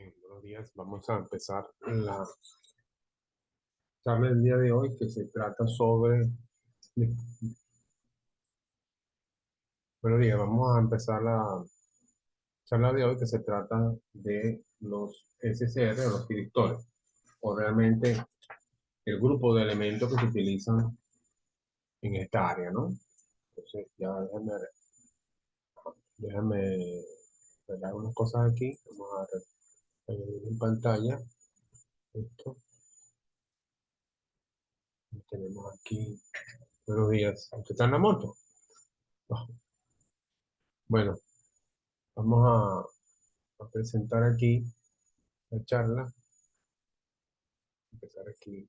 Bien, buenos días. Vamos a empezar la charla del día de hoy que se trata sobre... Buenos días, vamos a empezar la charla de hoy que se trata de los SCR o los directores, o realmente el grupo de elementos que se utilizan en esta área, ¿no? Entonces, ya déjame ver algunas cosas aquí. Vamos a ver en pantalla esto. Tenemos aquí, buenos días. ¿Usted está en la moto? No. Bueno, vamos a presentar aquí la charla. Empezar aquí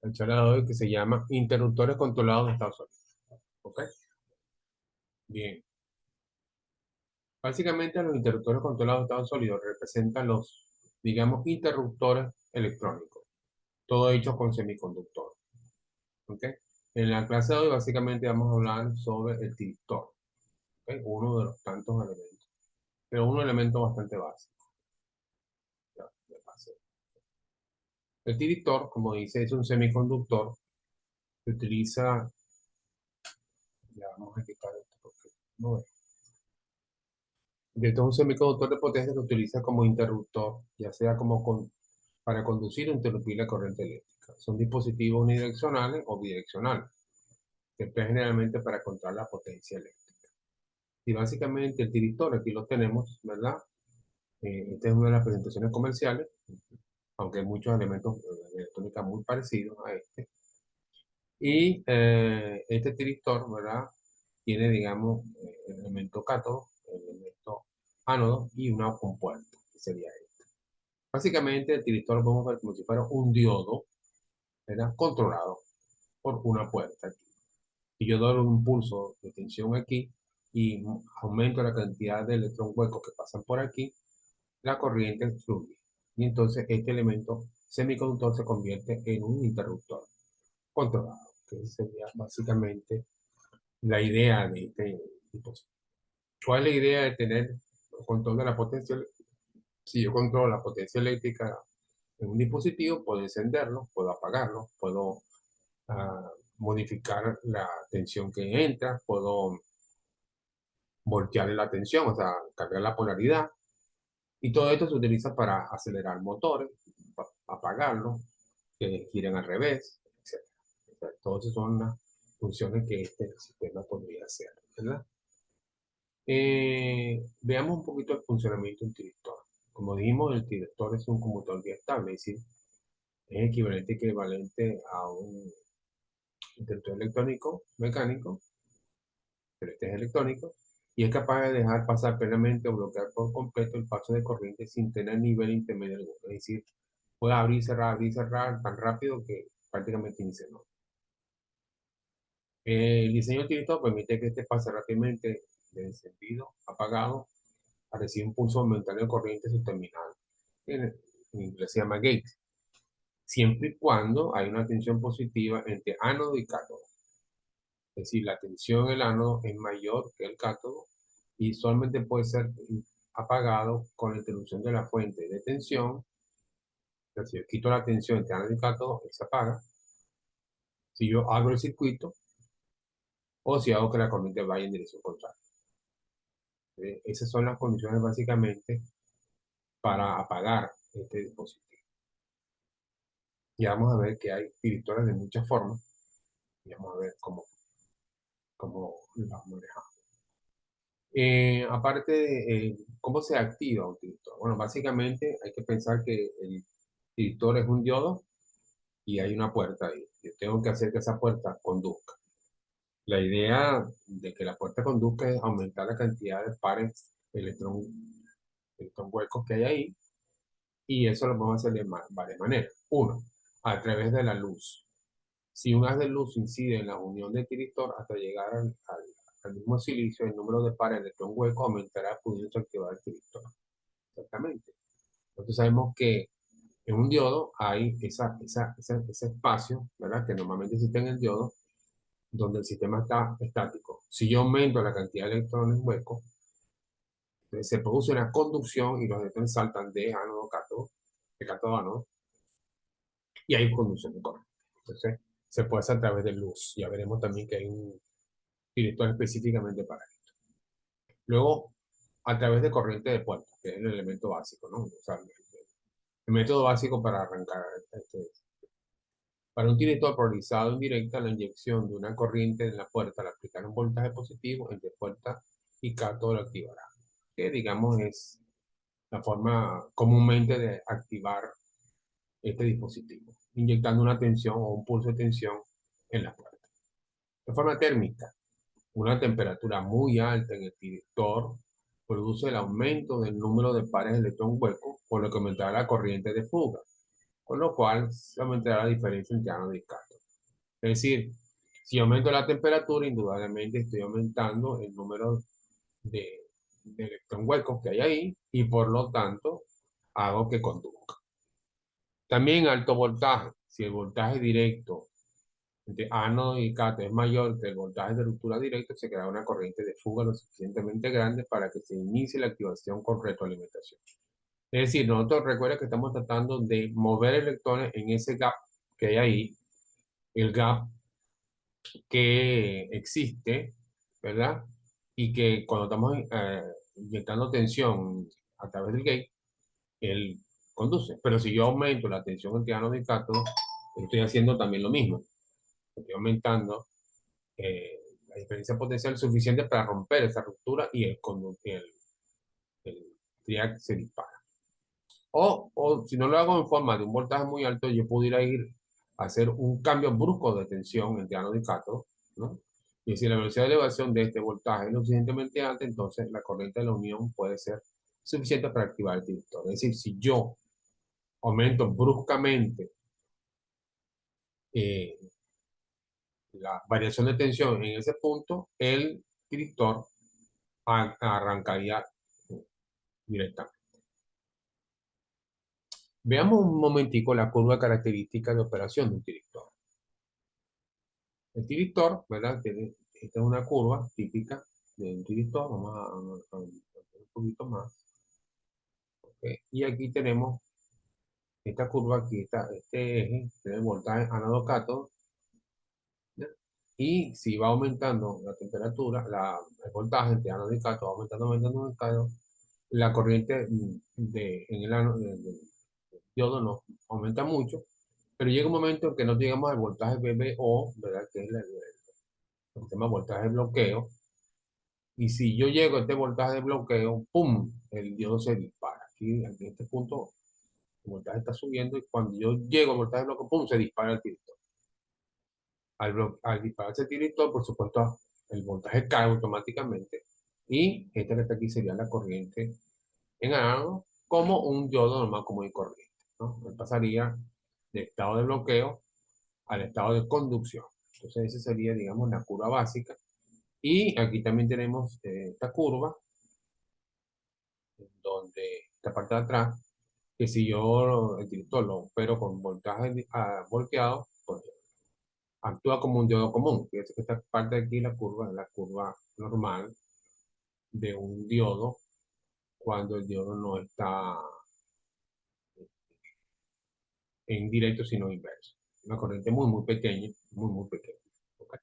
la charla de hoy que se llama Interruptores controlados de Estados Unidos. ¿Ok? Bien. Básicamente los interruptores controlados de Estados Unidos representan los, digamos, interruptores electrónicos, todo hecho con semiconductores. ¿Ok? En la clase de hoy básicamente vamos a hablar sobre el tensor, ¿ok? Uno de los tantos elementos, pero un elemento bastante básico. Ya, ya pasé. El tensor, como dice, es un semiconductor que utiliza, ya vamos a quitar esto porque no es. Esto es un semiconductor de potencia que se utiliza como interruptor, ya sea para conducir o interrumpir la corriente eléctrica. Son dispositivos unidireccionales o bidireccionales, que emplean generalmente para controlar la potencia eléctrica. Y básicamente el tiristor, aquí lo tenemos, ¿verdad? Esta es una de las presentaciones comerciales, aunque hay muchos elementos de electrónica muy parecidos a este. Y este tiristor, ¿verdad? Tiene, digamos, el elemento cátodo, el elemento ánodo y una compuerta, que sería este. Básicamente, el tiristor lo podemos ver como si fuera un diodo, ¿verdad? Controlado por una puerta aquí. Y yo doy un impulso de tensión aquí y aumento la cantidad de electrón huecos que pasan por aquí, la corriente fluye. Y entonces este elemento semiconductor se convierte en un interruptor controlado, que sería básicamente la idea de este dispositivo. ¿Cuál es la idea de tener control de la potencia? Si yo controlo la potencia eléctrica en un dispositivo, puedo encenderlo, puedo apagarlo, puedo modificar la tensión que entra, puedo voltear la tensión, o sea, cambiar la polaridad. Y todo esto se utiliza para acelerar motores, apagarlos, que giren al revés, etc. O sea, todas esas son las funciones que este sistema podría hacer, ¿verdad? Veamos un poquito el funcionamiento de un tiristor. Como dijimos, el tiristor es un conmutador biestable, es decir, es equivalente a un interruptor electrónico mecánico, pero este es electrónico, y es capaz de dejar pasar plenamente o bloquear por completo el paso de corriente sin tener nivel intermedio alguno. Es decir, puede abrir y cerrar tan rápido que prácticamente ni se nota. El diseño de tiristor permite que este pase rápidamente de encendido, apagado, a recibir un pulso momentáneo de corriente en su terminal. En inglés se llama gate, siempre y cuando hay una tensión positiva entre ánodo y cátodo. Es decir, la tensión en el ánodo es mayor que el cátodo y solamente puede ser apagado con la interrupción de la fuente de tensión. Entonces, si yo quito la tensión entre ánodo y cátodo, él se apaga. Si yo abro el circuito o si hago que la corriente vaya en dirección contraria. Esas son las condiciones básicamente para apagar este dispositivo. Y vamos a ver que hay directores de muchas formas y vamos a ver cómo las manejamos. Aparte de cómo se activa un tiritor. Bueno, básicamente hay que pensar que el tiritor es un diodo y hay una puerta ahí. Yo tengo que hacer que esa puerta conduzca. La idea de que la puerta conduzca es aumentar la cantidad de pares electrón huecos que hay ahí, y eso lo podemos hacer de varias maneras. Uno, a través de la luz. Si un haz de luz incide en la unión del tiristor hasta llegar al mismo silicio, el número de pares de electrón hueco aumentará pudiendo activar el tiristor. Exactamente. Entonces sabemos que en un diodo hay ese espacio, ¿verdad? Que normalmente existe en el diodo, donde el sistema está estático. Si yo aumento la cantidad de electrones huecos, Entonces se produce una conducción y los electrones saltan de ánodo a cátodo, de cátodo a ánodo, y hay conducción de corriente. Entonces se puede hacer a través de luz. Ya veremos también que hay un director específicamente para esto. Luego, a través de corriente de puerta, que es el elemento básico, ¿no? O sea, el método básico para arrancar para un director polarizado indirecta, la inyección de una corriente en la puerta al aplicar un voltaje positivo entre puerta y cátodo lo activará, que digamos es la forma comúnmente de activar este dispositivo, inyectando una tensión o un pulso de tensión en la puerta. De forma térmica, una temperatura muy alta en el director produce el aumento del número de pares de electrón hueco, por lo que aumentará la corriente de fuga, con lo cual se aumentará la diferencia entre ánodo y cátodo. Es decir, si aumento la temperatura, indudablemente estoy aumentando el número de, de electrón huecos que hay ahí y por lo tanto hago que conduzca. También alto voltaje. Si el voltaje directo entre ánodo y cátodo es mayor que el voltaje de ruptura directo, se crea una corriente de fuga lo suficientemente grande para que se inicie la activación con retroalimentación. Es decir, nosotros recuerda que estamos tratando de mover electrones en ese gap que hay ahí, el gap que existe, ¿verdad? Y que cuando estamos inyectando tensión a través del gate, él conduce. Pero si yo aumento la tensión entre ánodo y cátodo, estoy haciendo también lo mismo. Estoy aumentando la diferencia potencial suficiente para romper esa ruptura y el triac se dispara. O si no lo hago en forma de un voltaje muy alto, yo pudiera ir a hacer un cambio brusco de tensión entre ánodo y cátodo, ¿no? Y si la velocidad de elevación de este voltaje es lo suficientemente alta, entonces la corriente de la unión puede ser suficiente para activar el director. Es decir, si yo aumento bruscamente eh, la variación de tensión en ese punto, el director arrancaría directamente. Veamos un momentico la curva característica de operación de un director. El tiristor, ¿verdad? Esta es una curva típica de un tiristor. Vamos a ver un poquito más. ¿Ok? Y aquí tenemos esta curva, aquí está este eje, tiene el voltaje ánodo-cátodo. Y si va aumentando la temperatura, el voltaje entre ánodo y cátodo, va aumentando el cátodo, la corriente en el ánodo del diodo no aumenta mucho, pero llega un momento en que no llegamos al voltaje VBO, ¿verdad? Que es lo que se llama voltaje de bloqueo. Y si yo llego a este voltaje de bloqueo, ¡pum! El diodo se dispara. Aquí, en este punto, el voltaje está subiendo y cuando yo llego al voltaje de bloqueo, ¡pum! Se dispara el tiristor. Al dispararse el tiristor, por supuesto, el voltaje cae automáticamente y esta que está aquí sería la corriente en ánodo como un diodo normal común y corriente, ¿no? Él pasaría de estado de bloqueo al estado de conducción. Entonces, esa sería, digamos, la curva básica. Y aquí también tenemos esta curva donde esta parte de atrás, que si yo el director lo opero con voltaje volteado, pues actúa como un diodo común. Fíjense que esta parte de aquí, la curva, es la curva normal de un diodo cuando el diodo no está en directo, sino inverso. Una corriente muy, muy pequeña, muy, muy pequeña. ¿Ok?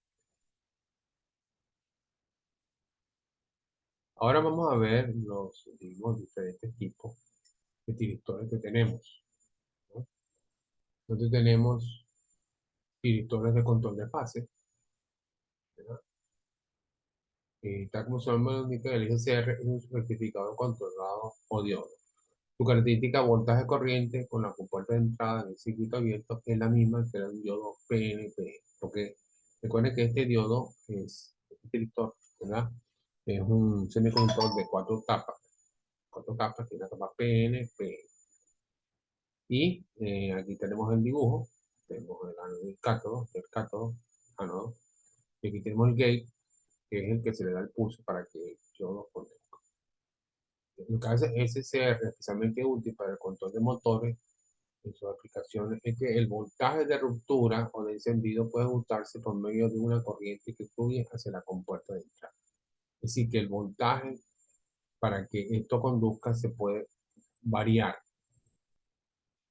Ahora vamos a ver los, digamos, diferentes tipos de directores que tenemos, ¿no? Entonces tenemos directores de control de fase, ¿verdad? Tal como su nombre lo indica, el IGCR es un rectificador controlado o diodo. Su característica voltaje corriente con la compuerta de entrada en el circuito abierto es la misma que el diodo PNP. Porque recuerden que este diodo es un director, ¿verdad? Es un semiconductor de cuatro capas, tiene una capa PNP. Y aquí tenemos el dibujo, tenemos el ánodo y el cátodo, ánodo, y aquí tenemos el gate, que es el que se le da el pulso para que yo lo conecte. Lo que hace SCR, especialmente útil para el control de motores en sus aplicaciones, es que el voltaje de ruptura o de encendido puede ajustarse por medio de una corriente que fluye hacia la compuerta de entrada. Es decir, que el voltaje para que esto conduzca se puede variar.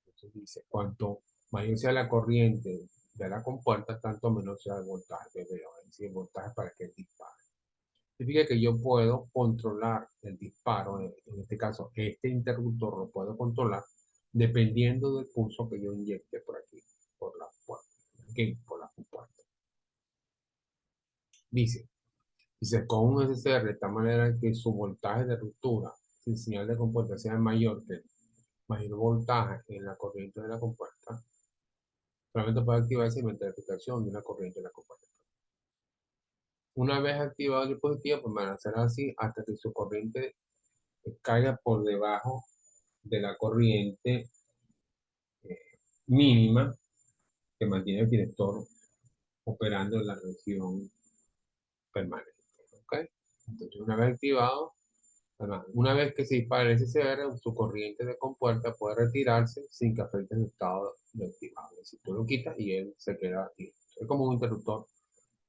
Entonces dice, cuanto mayor sea la corriente de la compuerta, tanto menor sea el voltaje de V, es decir, el voltaje para que dispare. Significa que yo puedo controlar el disparo, en este caso, este interruptor lo puedo controlar dependiendo del pulso que yo inyecte por aquí, por la puerta, aquí, por la compuerta. Dice, con un SCR de tal manera que su voltaje de ruptura sin señal de compuerta sea mayor que el mayor voltaje en la corriente de la compuerta, solamente puede activarse mediante la aplicación de una corriente de la compuerta. Una vez activado el dispositivo, permanecerá así hasta que su corriente caiga por debajo de la corriente mínima que mantiene el director operando en la región permanente. ¿Ok? Entonces, una vez activado, además, una vez que se dispara el SCR, su corriente de compuerta puede retirarse sin que afecte el estado de activado. Es decir, tú lo quitas y él se queda aquí. Es como un interruptor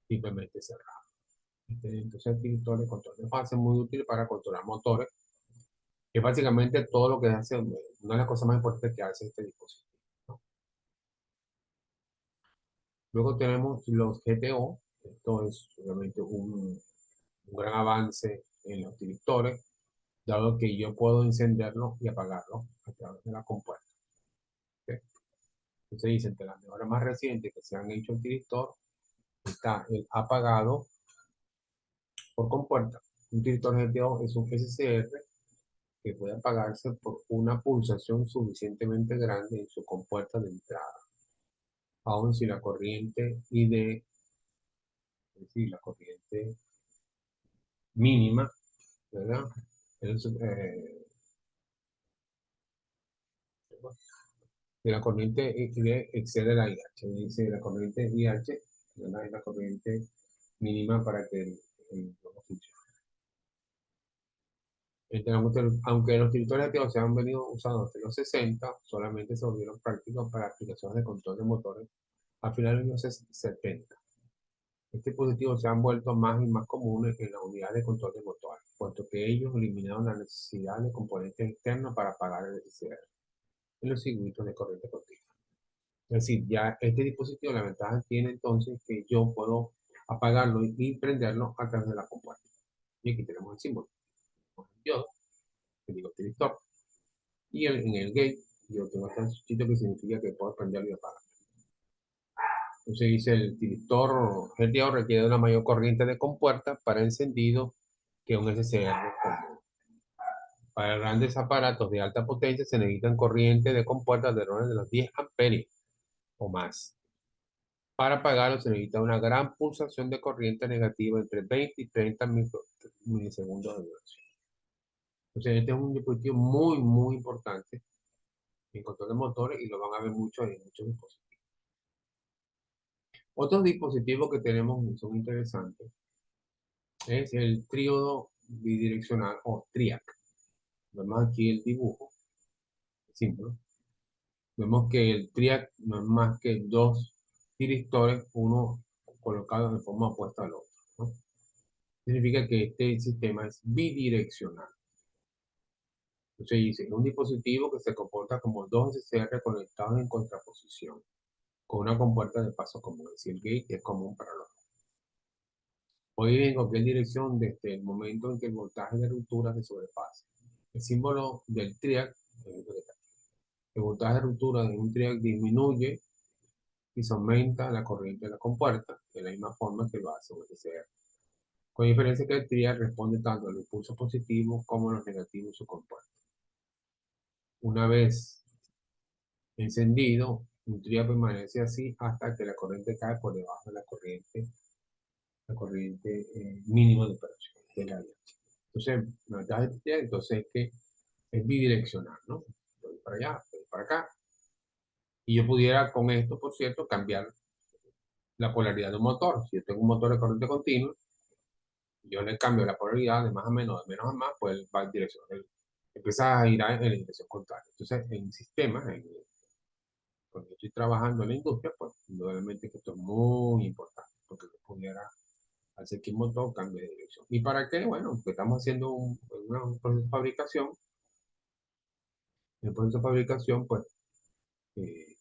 simplemente cerrado. Entonces, el interruptor de control de fase es muy útil para controlar motores, que es básicamente todo lo que hace, una de las cosas más importantes que hace este dispositivo, ¿no? Luego tenemos los GTO. Esto es obviamente un gran avance en los directores, dado que yo puedo encenderlo y apagarlo a través de la compuerta. ¿Ok? Entonces dicen que las mejoras más recientes que se han hecho en director está el apagado por compuerta. Un director GTO es un SCR que puede apagarse por una pulsación suficientemente grande en su compuerta de entrada, aun si la corriente ID, es decir, la corriente mínima, ¿verdad? Es, de la corriente ID excede la IH, dice la corriente IH, ¿verdad? Es la corriente mínima para que el juego funcione. Aunque los directores activos se han venido usando desde los 60, solamente se volvieron prácticos para aplicaciones de control de motores a finales de los 70. Este dispositivo se han vuelto más y más comunes en las unidades de control de motores, puesto que ellos eliminaron la necesidad de componentes externos para apagar el SCR en los circuitos de corriente continua. Es decir, ya este dispositivo, la ventaja tiene entonces que yo puedo apagarlo y prenderlo a través de la compuerta. Y aquí tenemos el símbolo. El diodo, que digo director, y en el gate yo tengo este sitio que significa que puedo prenderlo y apagar. Entonces dice el director GTO requiere una mayor corriente de compuerta para encendido que un SCR común. Para grandes aparatos de alta potencia se necesitan corrientes de compuerta de orden de los 10 amperios o más. Para apagarlo se necesita una gran pulsación de corriente negativa entre 20 y 30 milisegundos de duración. Entonces este es un dispositivo muy, muy importante en control de motores y lo van a ver mucho en muchos dispositivos. Otros dispositivos que tenemos y son interesantes es el tríodo bidireccional o TRIAC. Vemos aquí el dibujo, el símbolo. Vemos que el TRIAC no es más que dos directores, uno colocado de forma opuesta al otro, ¿no? Significa que este sistema es bidireccional. Entonces dice, es un dispositivo que se comporta como dos SCR conectados en contraposición, con una compuerta de paso común, es decir, el gate es común para los dos. Puede ir en cualquier dirección desde el momento en que el voltaje de ruptura se sobrepase. El símbolo del triac, el voltaje de ruptura de un triac disminuye y se aumenta la corriente de la compuerta, de la misma forma que lo hace un SCR. Con diferencia que el triac responde tanto al impulso positivo como a los negativos de su compuerta. Una vez encendido, un triac permanece así hasta que la corriente cae por debajo de la corriente mínima de operación de la IH. Entonces, la ventaja de triac entonces es que es bidireccional, ¿no? Voy para allá, voy para acá. Y yo pudiera con esto, por cierto, cambiar la polaridad de un motor. Si yo tengo un motor de corriente continua, yo le cambio la polaridad de más a menos, de menos a más, pues va en dirección, empieza a ir en la dirección contraria. Entonces, en sistemas, cuando yo estoy trabajando en la industria, pues indudablemente que esto es muy importante, porque yo pudiera Al seguir motor, cambia de dirección. ¿Y para qué? Bueno, porque estamos haciendo un proceso de fabricación. El proceso de fabricación, pues, eh,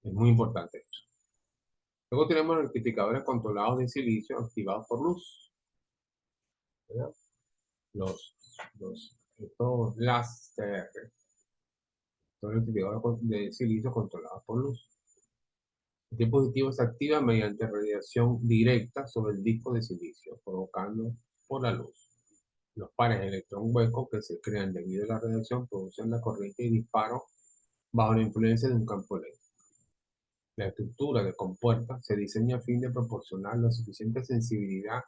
es muy importante eso. Luego tenemos los rectificadores controlados de silicio activados por luz, ¿verdad? Los, estos láser, son rectificadores de silicio controlados por luz. Este dispositivo se activa mediante radiación directa sobre el disco de silicio, provocando por la luz. Los pares de electrón hueco que se crean debido a la radiación producen la corriente y disparo bajo la influencia de un campo eléctrico. La estructura de compuerta se diseña a fin de proporcionar la suficiente sensibilidad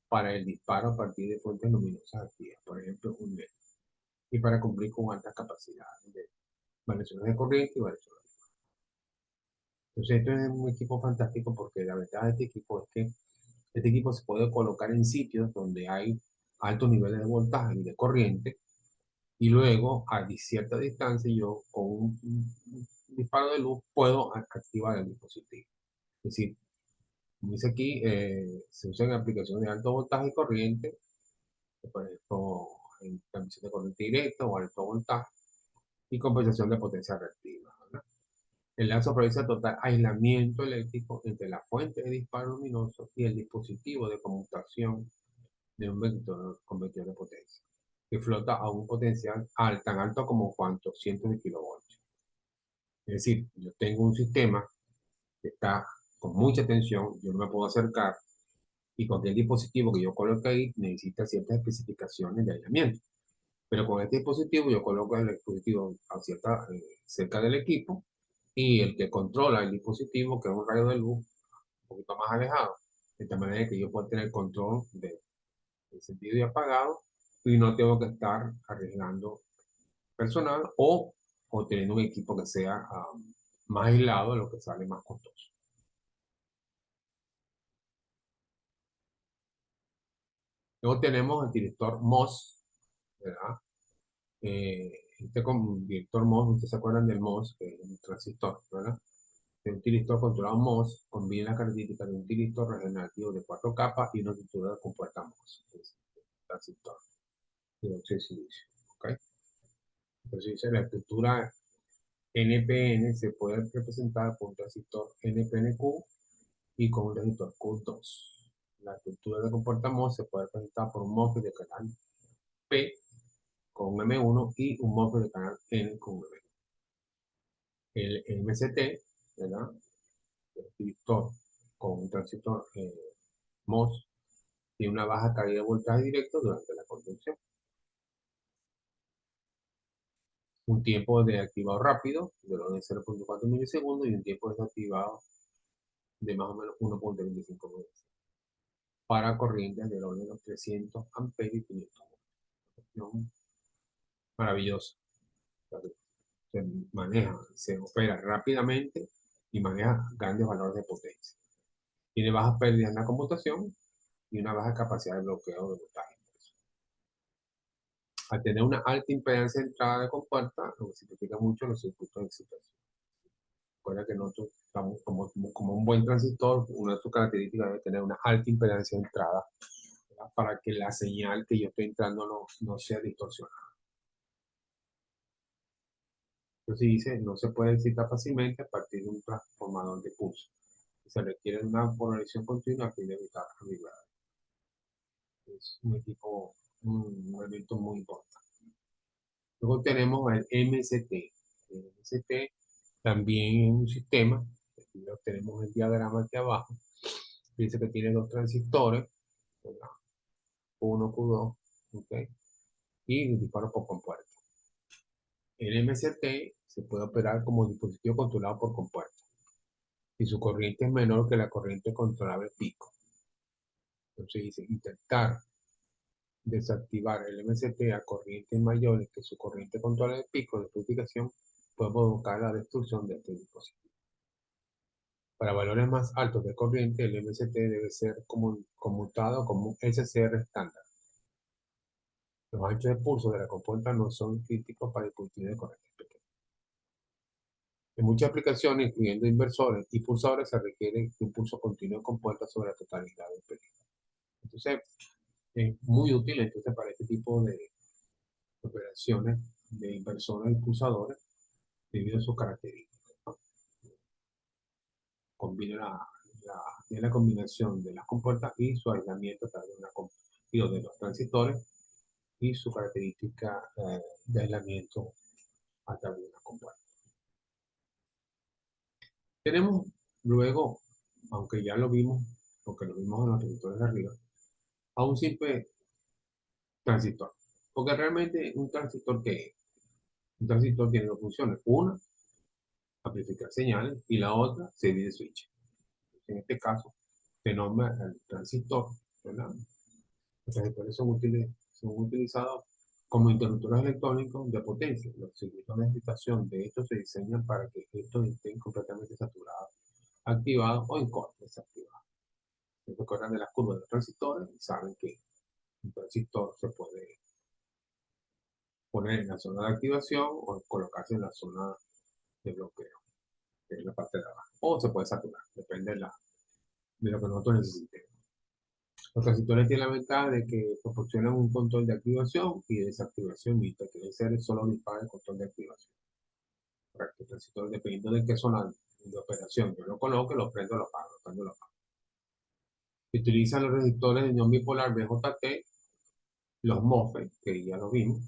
para el disparo a partir de fuentes luminosas activas, por ejemplo, un LED, y para cumplir con altas capacidades de variaciones de corriente y variaciones. Entonces, esto es un equipo fantástico porque la ventaja de este equipo es que este equipo se puede colocar en sitios donde hay altos niveles de voltaje y de corriente, y luego a cierta distancia yo con un disparo de luz puedo activar el dispositivo. Es decir, como dice aquí, se usa en aplicaciones de alto voltaje y corriente, por ejemplo, en transmisión de corriente directa o alto voltaje y compensación de potencia reactiva, ¿verdad? El lazo produce total aislamiento eléctrico entre la fuente de disparo luminoso y el dispositivo de conmutación de un convertidor de potencia, que flota a un potencial tan alto como cuantos cientos de kilovoltios. Es decir, yo tengo un sistema que está con mucha tensión, yo no me puedo acercar, y cualquier dispositivo que yo coloque ahí necesita ciertas especificaciones de aislamiento. Pero con este dispositivo yo coloco el dispositivo cerca del equipo, y el que controla el dispositivo, que es un rayo de luz un poquito más alejado, de tal manera que yo pueda tener control de encendido y apagado, y no tengo que estar arriesgando personal o teniendo un equipo que sea más aislado, de lo que sale más costoso. Luego tenemos el director MOS, ¿verdad? Director MOS, ustedes se acuerdan del MOS, que es un transistor, ¿verdad? Un director controlado MOS combina las características de un director regenerativo de 4 capas y una estructura de compuerta MOS, que es el transistor de óxido de silicio. ¿Ok? Entonces dice, la estructura NPN se puede representar con un transistor NPNQ y con un resistor Q2. La estructura de compuerta MOS se puede representar por un MOSFET de canal P con un M1 y un MOSFET de canal N con un M1. El MCT, ¿verdad? El transistor con un transistor MOS tiene una baja caída de voltaje directo durante la conducción. Un tiempo de activado rápido de orden de 0.4 milisegundos y un tiempo desactivado de más o menos 1.25 milisegundos para corrientes del orden de los 300 amperes y 500 voltios. Maravilloso. Se maneja, se opera rápidamente y maneja grandes valores de potencia. Tiene bajas pérdidas en la computación y una baja capacidad de bloqueo de voltaje. Al tener una alta impedancia de entrada de compuerta, lo que simplifica mucho los circuitos de excitación. Recuerda que nosotros estamos como un buen transistor, una de sus características es tener una alta impedancia de entrada, ¿verdad? Para que la señal que yo estoy entrando no sea distorsionada. Entonces dice, no se puede excitar fácilmente a partir de un transformador de pulso. Se requiere una polarización continua a fin de evitar ambigüedad. Es un equipo, un elemento muy importante. Luego tenemos el MCT. El MCT también es un sistema, aquí lo tenemos el diagrama aquí abajo, dice que tiene dos transistores, ¿verdad? Q1, Q2, ¿okay? Y un disparo por compuerta. El MCT se puede operar como dispositivo controlado por compuerta y su corriente es menor que la corriente controlable pico. Entonces dice, intentar desactivar el MCT a corrientes mayores que su corriente controlable pico de purificación puede provocar la destrucción de este dispositivo. Para valores más altos de corriente, el MCT debe ser conmutado como un SCR estándar. Los anchos de pulso de la compuerta no son críticos para dispositivos de corriente pequeña. En muchas aplicaciones, incluyendo inversores y pulsadores, se requiere un pulso continuo de compuerta sobre la totalidad del periodo. Entonces, es muy útil entonces para este tipo de operaciones de inversores y pulsadores debido a sus características. Combina tiene la combinación de las compuertas y su aislamiento a través de, de los transistores y su característica de aislamiento a través de una compuerta. Tenemos luego, aunque ya lo vimos, porque lo vimos en los transistores de arriba, a un simple transistor. Porque realmente un transistor, ¿qué es? Un transistor tiene dos funciones. Una, amplificar señales, y la otra, serie de switch. En este caso, se nombra el transistor, ¿verdad? Los transistores son utilizados como interruptores electrónicos de potencia. Los circuitos de excitación de estos se diseñan para que estos estén completamente saturados, activados o en corte desactivados. Se recuerdan de las curvas de los transistores y saben que un transistor se puede poner en la zona de activación o colocarse en la zona de bloqueo, que es la parte de abajo. O se puede saturar, depende de lo que nosotros necesitemos. Los transistores tienen la ventaja de que proporcionan un control de activación y de desactivación mixta, que debe ser solo dispara el control de activación. Para que el transistor, dependiendo de qué zona de operación yo lo coloque, lo prendo, lo apago, lo prendo, lo apago. Utilizan los resistores de unión bipolar BJT, los MOSFET, que ya lo vimos,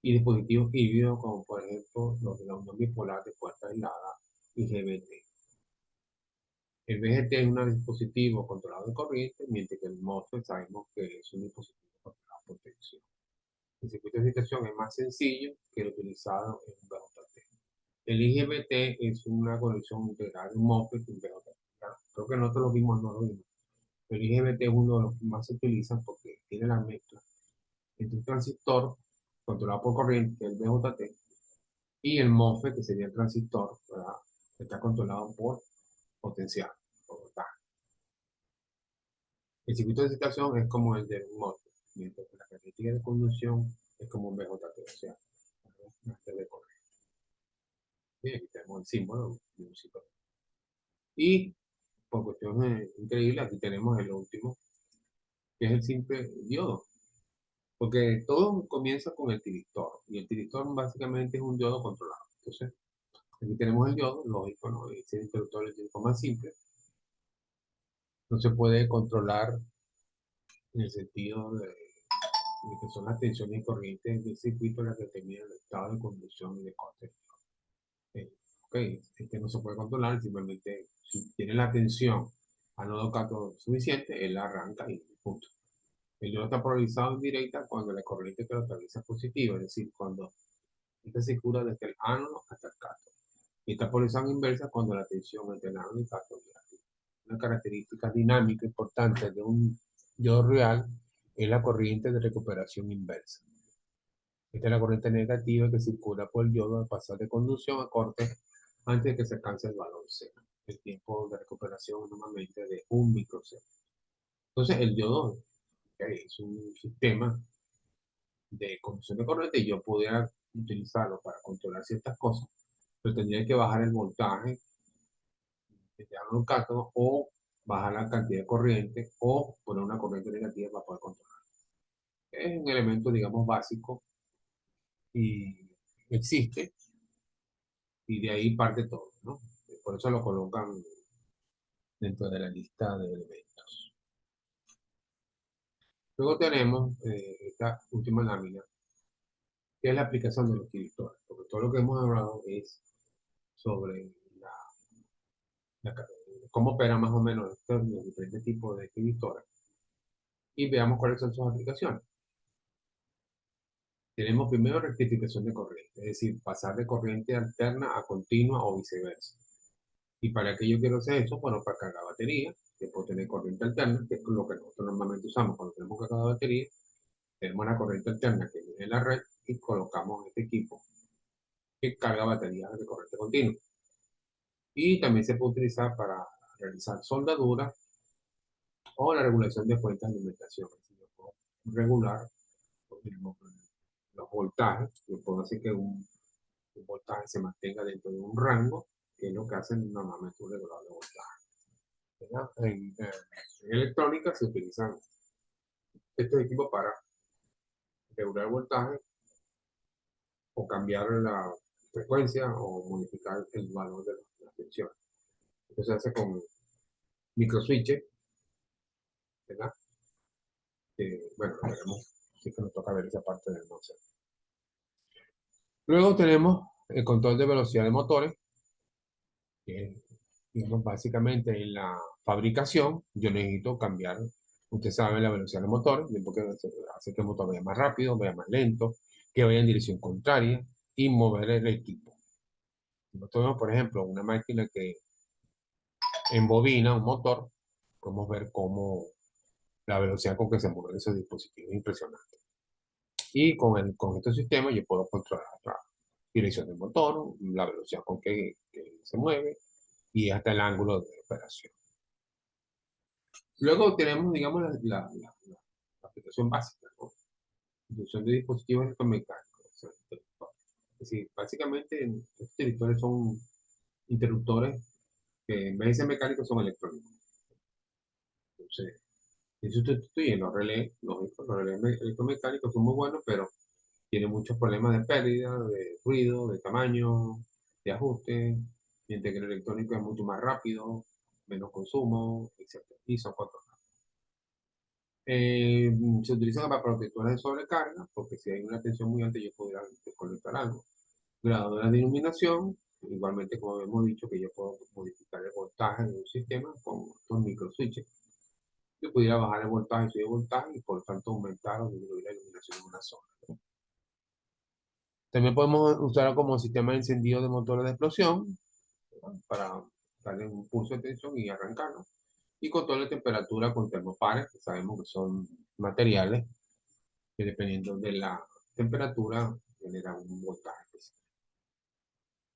y dispositivos híbridos como por ejemplo los de la unión bipolar de puerta aislada y GBT. El BGT es un dispositivo controlado de corriente, mientras que el MOSFET sabemos que es un dispositivo controlado por tensión. El circuito de excitación es más sencillo que el utilizado en un BJT. El IGBT es una conexión integral de un MOSFET y un BJT. Creo que nosotros lo vimos, no lo vimos. El IGBT es uno de los que más se utilizan porque tiene la mezcla entre un transistor controlado por corriente, que es el BJT, y el MOSFET, que sería el transistor, ¿verdad? Que está controlado por potencial, por voltaje. El circuito de excitación es como el de un MOSFET, mientras que la característica de conducción es como un BJT, o sea, una de corriente. Y aquí tenemos el símbolo de un ciclo. Y por cuestiones increíbles, aquí tenemos el último, que es el simple diodo. Porque todo comienza con el tiristor, y el tiristor básicamente es un diodo controlado. Entonces, aquí tenemos el diodo, lógico, ¿no? Es el interruptor eléctrico más simple. No se puede controlar en el sentido de que son las tensiones y corrientes del circuito las que determinan el estado de conducción y de corte. Ok, este no se puede controlar, simplemente si tiene la tensión a nodo cátodo suficiente, él arranca y punto. El diodo está polarizado en directa cuando la corriente que lo atraviesa es positiva, es decir, cuando esta se cura desde el ánodo hasta el cátodo. Y está polarizado en inversa cuando la tensión entre el ánodo y el cátodo es negativa. Una característica dinámica importante de un diodo real es la corriente de recuperación inversa. Esta es la corriente negativa que circula por el diodo al pasar de conducción a corte antes de que se alcance el valor cero. El tiempo de recuperación normalmente de 1 microsegundo. Entonces, el diodo es un sistema de conducción de corriente y yo pudiera utilizarlo para controlar ciertas cosas, pero tendría que bajar el voltaje de un cátodo o bajar la cantidad de corriente o poner una corriente negativa para poder controlar. Es un elemento, digamos, básico y existe y de ahí parte todo, ¿no? Por eso lo colocan dentro de la lista de elementos. Luego tenemos esta última lámina, que es la aplicación de los tiristoras, porque todo lo que hemos hablado es sobre la, cómo opera más o menos estos diferentes tipos de tiristoras y veamos cuáles son sus aplicaciones. Tenemos primero rectificación de corriente, es decir, pasar de corriente alterna a continua o viceversa. ¿Y para qué yo quiero hacer eso? Bueno, para cargar batería, que puedo tener corriente alterna, que es lo que nosotros normalmente usamos cuando tenemos que cargar batería. Tenemos una corriente alterna que viene en la red y colocamos este equipo que carga baterías de corriente continua. Y también se puede utilizar para realizar soldaduras o la regulación de fuentes de alimentación. Es decir, yo puedo regular los voltajes, yo puedo hacer que un voltaje se mantenga dentro de un rango que es lo que hacen normalmente un regulador de voltaje, ¿verdad? En electrónica se utilizan estos equipos para regular el voltaje o cambiar la frecuencia o modificar el valor de las tensiones. Esto se hace con microswitches, ¿verdad? Bueno, veremos, sí que nos toca ver esa parte del MOSFET. Luego tenemos el control de velocidad de motores, que es, digamos, básicamente en la fabricación, yo necesito cambiar, usted sabe, la velocidad del motor, porque hace que el motor vaya más rápido, vaya más lento, que vaya en dirección contraria y mover el equipo. Nosotros tenemos, por ejemplo, una máquina que embobina un motor, podemos ver cómo la velocidad con que se mueven esos dispositivos es impresionante. Y con este sistema yo puedo controlar la dirección del motor, la velocidad con que se mueve y hasta el ángulo de operación. Luego tenemos, digamos, la aplicación básica, ¿no? Inducción de dispositivos electromecánicos. O sea, es decir, básicamente estos interruptores son interruptores que en vez de ser mecánicos son electrónicos. Entonces, eso sustituye los relés, lógico, los relés electromecánicos son muy buenos, pero tienen muchos problemas de pérdida, de ruido, de tamaño, de ajuste, mientras que el electrónico es mucho más rápido, menos consumo, etc. Y son controlados. Se utilizan para protectores de sobrecarga, porque si hay una tensión muy alta yo podría desconectar algo. Graduadores de iluminación, igualmente como hemos dicho que yo puedo modificar el voltaje de un sistema con estos microswitches. Yo pudiera bajar el voltaje, subir el voltaje y por lo tanto aumentar o disminuir la iluminación en una zona. También podemos usarlo como sistema de encendido de motores de explosión, ¿no? Para darle un pulso de tensión y arrancarlo. Y control de temperatura con termopares, que sabemos que son materiales que dependiendo de la temperatura genera un voltaje específico.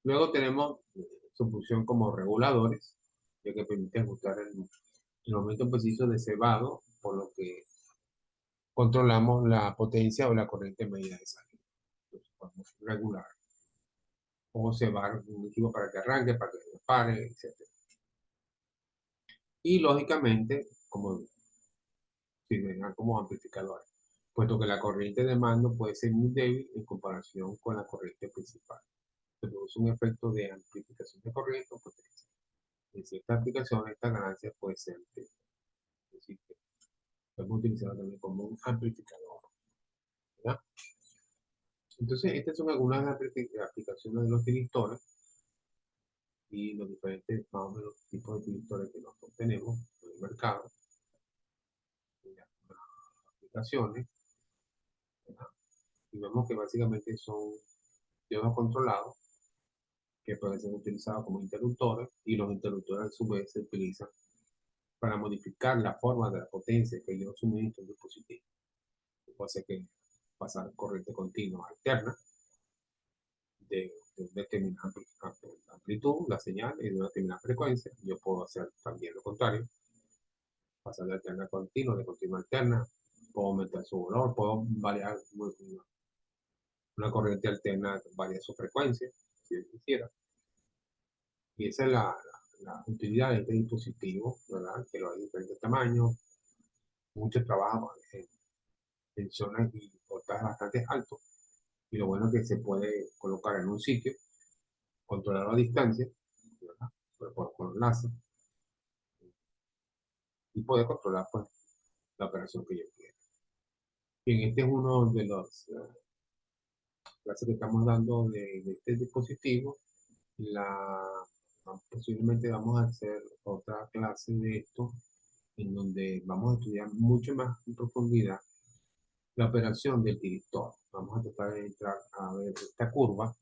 Luego tenemos su función como reguladores, ya que permiten ajustar el momento preciso de cebado, por lo que controlamos la potencia o la corriente medida de salida. Entonces podemos regular o cebar un equipo para que arranque, para que se pare, etc. Y lógicamente, como sirven como amplificadores, puesto que la corriente de mando puede ser muy débil en comparación con la corriente principal. Se produce un efecto de amplificación de corriente o potencia. En ciertas aplicaciones, esta ganancia puede ser, es decir, que podemos utilizarlo también como un amplificador, ¿verdad? Entonces, estas son algunas aplicaciones de los directores y los diferentes, más o menos, tipos de directores que nosotros tenemos en el mercado, en las aplicaciones, ¿verdad? Y vemos que básicamente son diodos controlados que pueden ser utilizados como interruptores y los interruptores a su vez se utilizan para modificar la forma de la potencia que yo suministro al dispositivo. Puede ser que pasar corriente continua alterna de determinada amplitud, la señal, y de una determinada frecuencia. Yo puedo hacer también lo contrario, pasar de alterna a continua, de continua a alterna, puedo aumentar su valor, puedo variar una corriente alterna, variar su frecuencia, si yo quisiera. Y esa es la utilidad de este dispositivo, ¿verdad? Que lo hay de diferentes tamaños, mucho trabajo en tensiones y voltajes bastante altos. Y lo bueno es que se puede colocar en un sitio, controlar a distancia, ¿verdad? Por enlace, y poder controlar pues, la operación que yo quiera. Bien, este es uno de los clases que estamos dando de este dispositivo. Posiblemente vamos a hacer otra clase de esto, en donde vamos a estudiar mucho más en profundidad la operación del director. Vamos a tratar de entrar a ver esta curva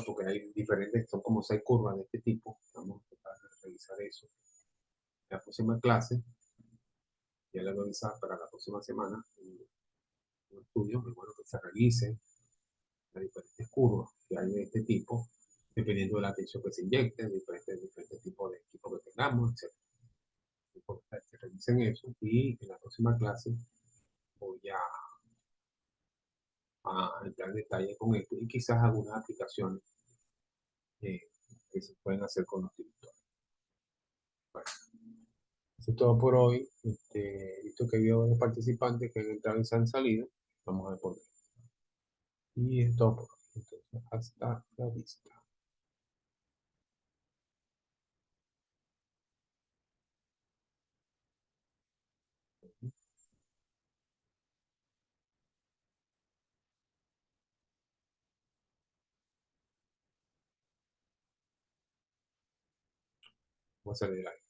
porque hay diferentes, son como 6 curvas de este tipo. Vamos a tratar de revisar eso. La próxima clase, ya la voy a avisar para la próxima semana, un estudio, es bueno que se realicen las diferentes curvas que hay de este tipo, dependiendo de la tensión que se inyecte, diferentes tipos de equipos que tengamos, etc. Es importante que revisen eso y en la próxima clase voy a entrar en detalle con esto y quizás algunas aplicaciones eh, que se pueden hacer con los directores. Bueno, eso es todo por hoy. Visto que había varios participantes que han entrado y se han salido, vamos a ver por qué. Y es todo por hoy. Entonces, hasta la vista. Vamos a salir de la